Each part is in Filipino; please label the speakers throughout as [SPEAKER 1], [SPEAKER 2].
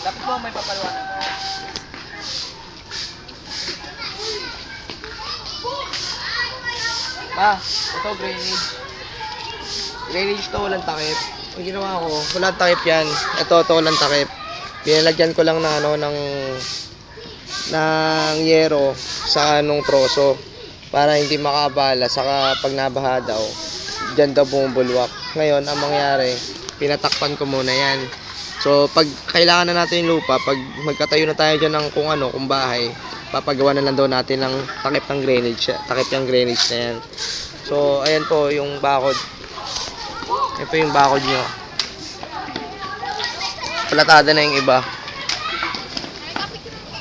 [SPEAKER 1] Dapat mo may papaliwanag. Ito drainage. Drainage to, walang takip. Ang ginawa ko, walang takip yan. Ito walang takip. Pinalagyan ko lang na ng yero sa anong troso para hindi makabala, saka pag nabaha daw dyan daw bumubulwak. Ngayon ang mangyari, pinatakpan ko muna yan. So pag kailangan na natin yung lupa, pag magkatayo na tayo dyan ng kung bahay, papagawa na lang daw natin ng takip ng drainage na yan. So ayan po yung bakod. Ito po yung bakod nyo. Palatada na yung iba.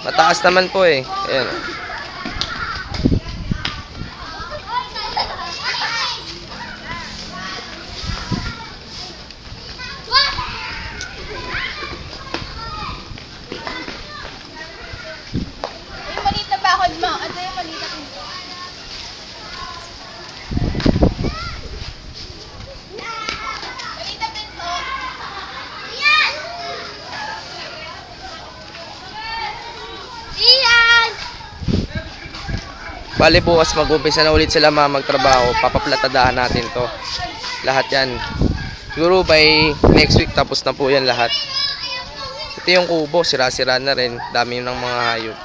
[SPEAKER 1] Mataas naman po eh. Ayan.
[SPEAKER 2] Yung maliit na bakod mo. Ito yung maliit na pinto. Maliit na pinto. Ian! Ian!
[SPEAKER 1] Bali bukas mag-umpisa na ulit sila magtrabaho. Papaplatadahan natin to. Lahat yan. Siguro by next week tapos na po yan lahat. Ito yung kubo, sira-sira na rin. Dami ng mga hayop.